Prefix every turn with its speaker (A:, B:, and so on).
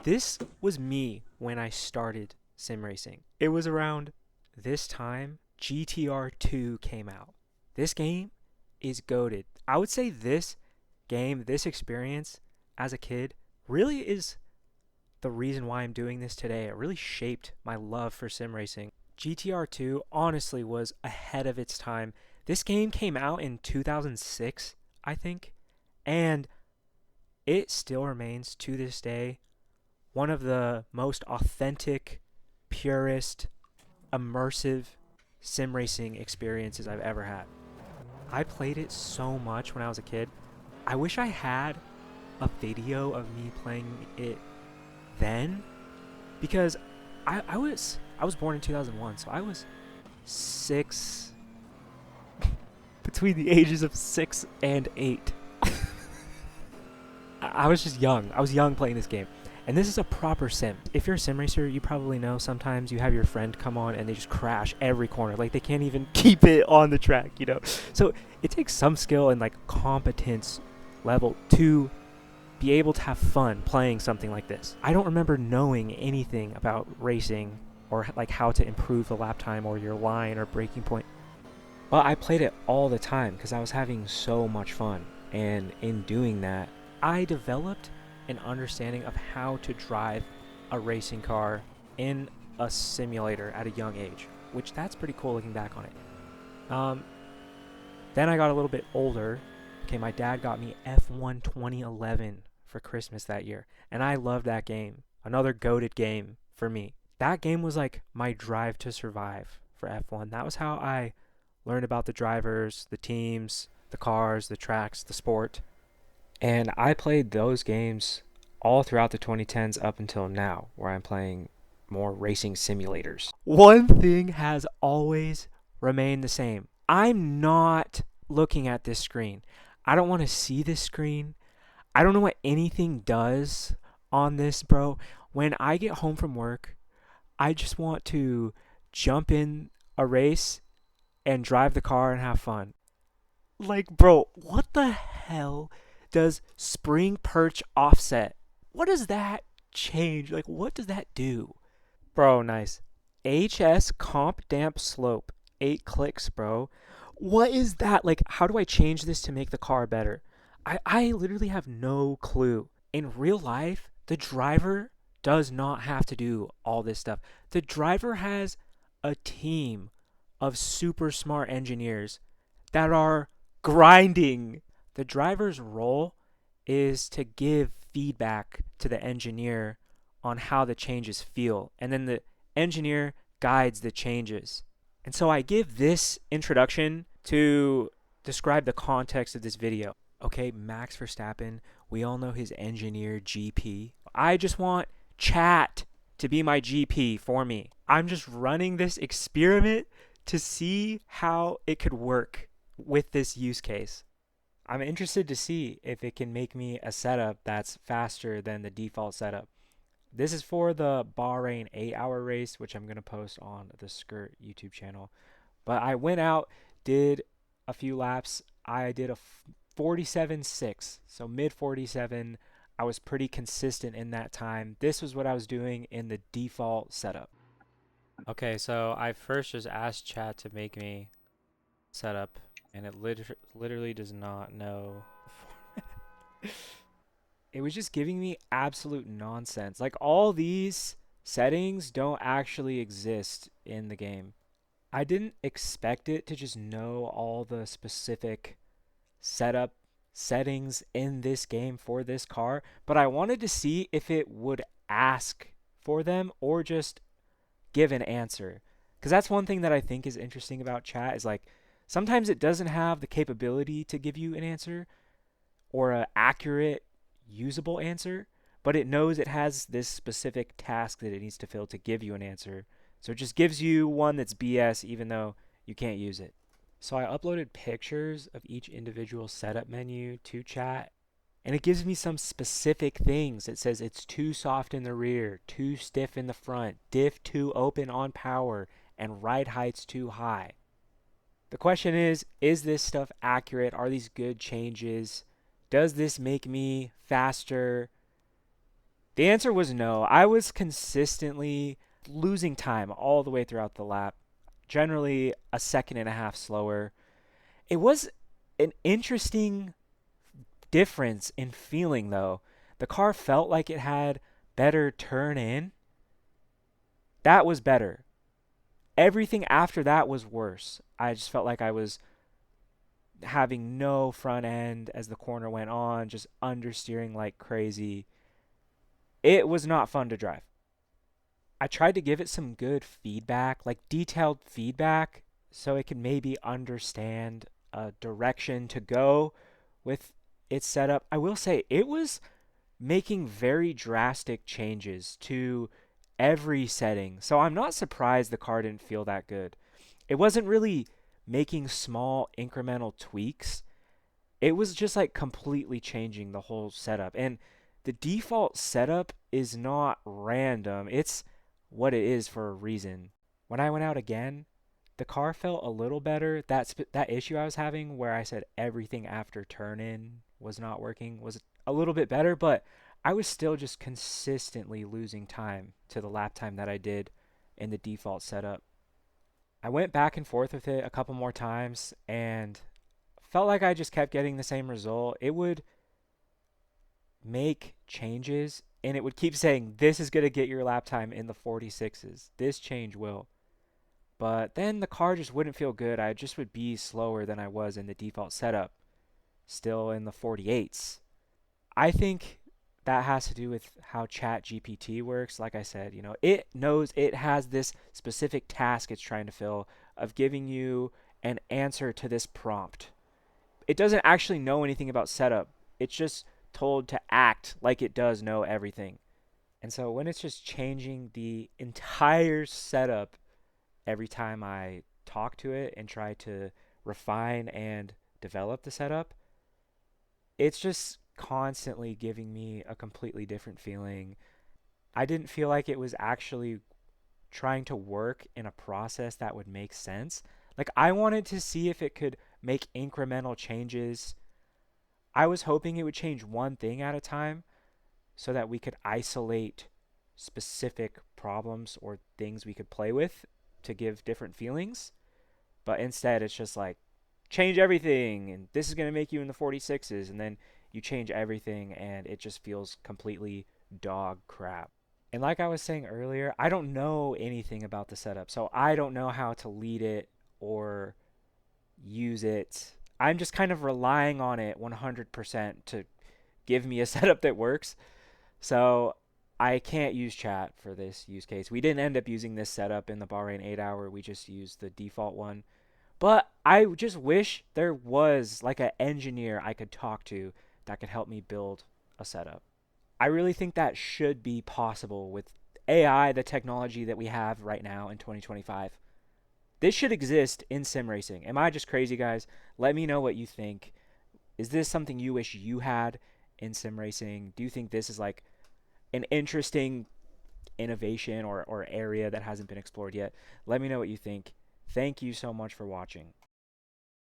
A: This was me when I started sim racing. It was around this time GTR 2 came out. This game is goated. I would say this game, this experience as a kid, really is the reason why I'm doing this today. It really shaped my love for sim racing. GTR 2 honestly was ahead of its time. This game came out in 2006, I think, and it still remains to this day one of the most authentic, purest, immersive sim racing experiences I've ever had. I played it so much when I was a kid. I wish I had a video of me playing it then, because I was born in 2001, so I was 6 between the ages of 6 and 8. I was just young. I was young playing this game. And this is a proper sim. If you're a sim racer, you probably know sometimes you have your friend come on and they just crash every corner. Like, they can't even keep it on the track, you know? So it takes some skill and, like, competence level to be able to have fun playing something like this. I don't remember knowing anything about racing or, like, how to improve the lap time or your line or braking point. But I played it all the time because I was having so much fun. And in doing that, I developed an understanding of how to drive a racing car in a simulator at a young age, which that's pretty cool looking back on it. Then I got a little bit older. Okay, my dad got me F1 2011 for Christmas that year, and I loved that game. Another goated game for me. That game was like my drive to survive for F1. That was how I learned about the drivers, the teams, the cars, the tracks, the sport. And I played those games all throughout the 2010s up until now, where I'm playing more racing simulators. One thing has always remained the same. I'm not looking at this screen. I don't want to see this screen. I don't know what anything does on this, bro. When I get home from work, I just want to jump in a race and drive the car and have fun. Like, bro, what the hell does spring perch offset? What does that change? Like, what does that do? Bro, nice. HS comp damp slope. 8 clicks, bro. What is that? Like, how do I change this to make the car better? I literally have no clue. In real life, the driver does not have to do all this stuff. The driver has a team of super smart engineers that are grinding. The driver's role is to give feedback to the engineer on how the changes feel, and then the engineer guides the changes. And so I give this introduction to describe the context of this video. Okay, Max Verstappen, we all know his engineer GP. I just want chat to be my GP for me. I'm just running this experiment to see how it could work with this use case. I'm interested to see if it can make me a setup that's faster than the default setup. This is for the Bahrain 8-hour race, which I'm going to post on the SKRT YouTube channel. But I went out, did a few laps. I did a 47.6, so mid 47. I was pretty consistent in that time. This was what I was doing in the default setup. Okay, so I first just asked chat to make me setup, and it literally does not know. It was just giving me absolute nonsense. Like, all these settings don't actually exist in the game. I didn't expect it to just know all the specific setup settings in this game for this car, but I wanted to see if it would ask for them or just give an answer. Because that's one thing that I think is interesting about chat is, like, sometimes it doesn't have the capability to give you an answer or an accurate, usable answer, but it knows it has this specific task that it needs to fill to give you an answer. So it just gives you one that's BS even though you can't use it. So I uploaded pictures of each individual setup menu to chat, and it gives me some specific things. It says it's too soft in the rear, too stiff in the front, diff too open on power, and ride height's too high. The question is this stuff accurate? Are these good changes? Does this make me faster The answer was no. I was consistently losing time all the way throughout the lap, generally a second and a half slower. It was an interesting difference in feeling, though. The car felt like it had better turn in. That was better. Everything after that was worse. I just felt like I was having no front end as the corner went on, just understeering like crazy. It was not fun to drive. I tried to give it some good feedback, like detailed feedback, so it could maybe understand a direction to go with its setup. I will say it was making very drastic changes to every setting, so I'm not surprised the car didn't feel that good. It wasn't really making small incremental tweaks. It was just like completely changing the whole setup. And the default setup is not random, it's what it is for a reason. When I went out again, the car felt a little better. That issue I was having where I said everything after turn in was not working was a little bit better, but I was still just consistently losing time to the lap time that I did in the default setup. I went back and forth with it a couple more times and felt like I just kept getting the same result. It would make changes and it would keep saying, this is going to get your lap time in the 46s. This change will. But then the car just wouldn't feel good. I just would be slower than I was in the default setup, still in the 48s. I think that has to do with how Chat GPT works. Like I said, it knows it has this specific task it's trying to fill of giving you an answer to this prompt. It doesn't actually know anything about setup. It's just told to act like it does know everything. And so when it's just changing the entire setup every time I talk to it and try to refine and develop the setup, it's just constantly giving me a completely different feeling. I didn't feel like it was actually trying to work in a process that would make sense. Like, I wanted to see if it could make incremental changes. I was hoping it would change one thing at a time so that we could isolate specific problems or things we could play with to give different feelings. But instead, it's just like, change everything, and this is going to make you in the 46s, and then you change everything, and it just feels completely dog crap. And like I was saying earlier, I don't know anything about the setup, so I don't know how to lead it or use it. I'm just kind of relying on it 100% to give me a setup that works. So I can't use chat for this use case. We didn't end up using this setup in the Bahrain 8 hour. We just used the default one. But I just wish there was like an engineer I could talk to that could help me build a setup. I really think that should be possible with AI, the technology that we have right now in 2025. This should exist in sim racing. Am I just crazy, guys? Let me know what you think. Is this something you wish you had in sim racing? Do you think this is like an interesting innovation or area that hasn't been explored yet? Let me know what you think. Thank you so much for watching.